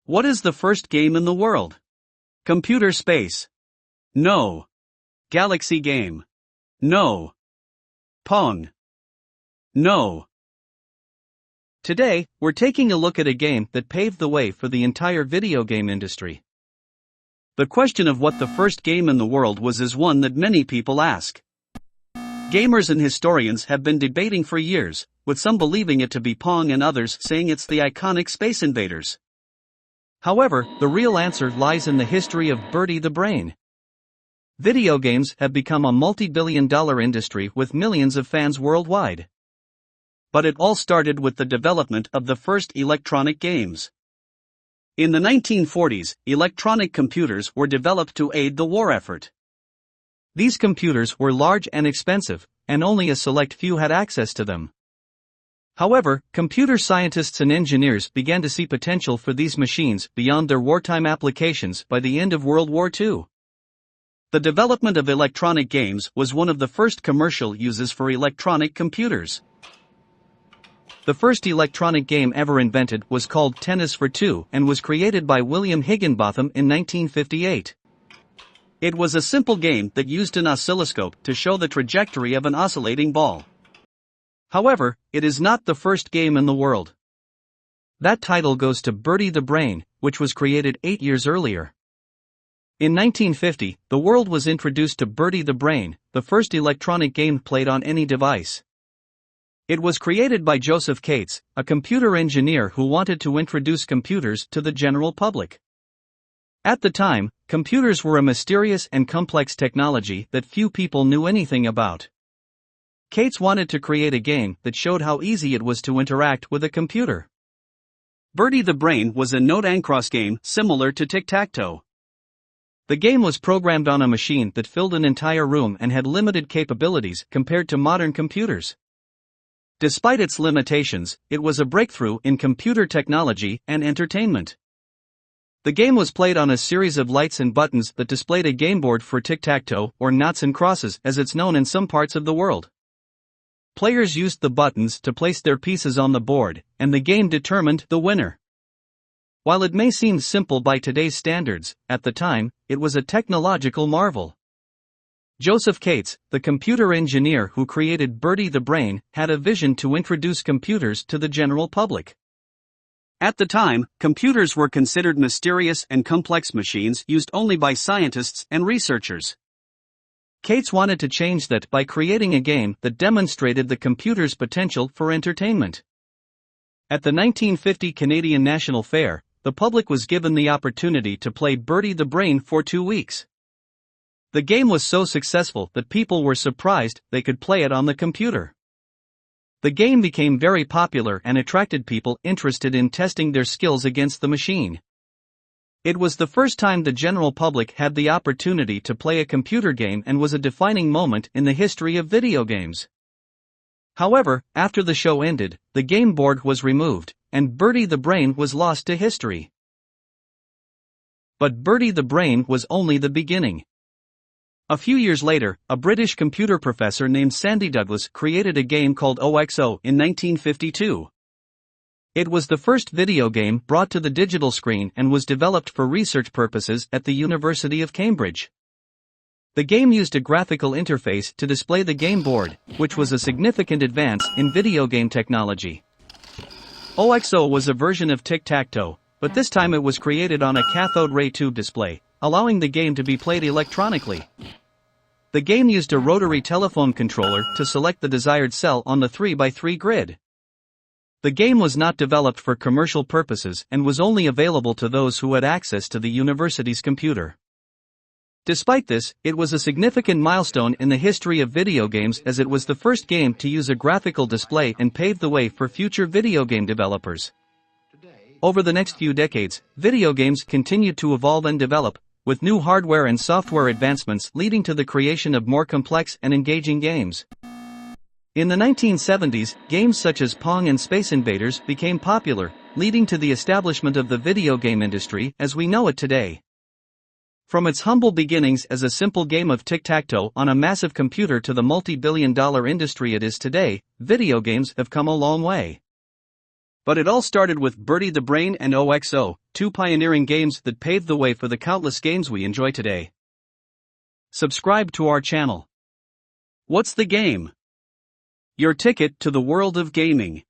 What is the first game in the world? Computer space. No. Galaxy game. No. Pong. No. Today, we're taking a look at a game that paved the way for the entire video game industry. The question of what the first game in the world was is one that many people ask. Gamers and historians have been debating for years, with some believing it to be Pong and others saying it's the iconic Space Invaders. However, the real answer lies in the history of Bertie the Brain. Video games have become a multi-billion-dollar industry with millions of fans worldwide. But it all started with the development of the first electronic games. In the 1940s, electronic computers were developed to aid the war effort. These computers were large and expensive, and only a select few had access to them. However, computer scientists and engineers began to see potential for these machines beyond their wartime applications by the end of World War II. The development of electronic games was one of the first commercial uses for electronic computers. The first electronic game ever invented was called Tennis for Two and was created by William Higginbotham in 1958. It was a simple game that used an oscilloscope to show the trajectory of an oscillating ball. However, it is not the first game in the world. That title goes to Bertie the Brain, which was created 8 years earlier. In 1950, the world was introduced to Bertie the Brain, the first electronic game played on any device. It was created by Joseph Cates, a computer engineer who wanted to introduce computers to the general public. At the time, computers were a mysterious and complex technology that few people knew anything about. Cates wanted to create a game that showed how easy it was to interact with a computer. Bertie the Brain was a note-and-cross game similar to tic-tac-toe. The game was programmed on a machine that filled an entire room and had limited capabilities compared to modern computers. Despite its limitations, it was a breakthrough in computer technology and entertainment. The game was played on a series of lights and buttons that displayed a game board for tic-tac-toe, or noughts and crosses as it's known in some parts of the world. Players used the buttons to place their pieces on the board, and the game determined the winner. While it may seem simple by today's standards, at the time, it was a technological marvel. Joseph Cates, the computer engineer who created Bertie the Brain, had a vision to introduce computers to the general public. At the time, computers were considered mysterious and complex machines used only by scientists and researchers. Cates wanted to change that by creating a game that demonstrated the computer's potential for entertainment. At the 1950 Canadian National Fair, the public was given the opportunity to play Bertie the Brain for 2 weeks. The game was so successful that people were surprised they could play it on the computer. The game became very popular and attracted people interested in testing their skills against the machine. It was the first time the general public had the opportunity to play a computer game and was a defining moment in the history of video games. However, after the show ended, the game board was removed, and Bertie the Brain was lost to history. But Bertie the Brain was only the beginning. A few years later, a British computer professor named Sandy Douglas created a game called OXO in 1952. It was the first video game brought to the digital screen and was developed for research purposes at the University of Cambridge. The game used a graphical interface to display the game board, which was a significant advance in video game technology. OXO was a version of tic-tac-toe, but this time it was created on a cathode ray tube display, allowing the game to be played electronically. The game used a rotary telephone controller to select the desired cell on the 3x3 grid. The game was not developed for commercial purposes and was only available to those who had access to the university's computer. Despite this, it was a significant milestone in the history of video games as it was the first game to use a graphical display and paved the way for future video game developers. Over the next few decades, video games continued to evolve and develop, with new hardware and software advancements leading to the creation of more complex and engaging games. In the 1970s, games such as Pong and Space Invaders became popular, leading to the establishment of the video game industry as we know it today. From its humble beginnings as a simple game of tic-tac-toe on a massive computer to the multi-billion-dollar industry it is today, video games have come a long way. But it all started with Bertie the Brain and OXO, two pioneering games that paved the way for the countless games we enjoy today. Subscribe to our channel. What's the game? Your ticket to the world of gaming.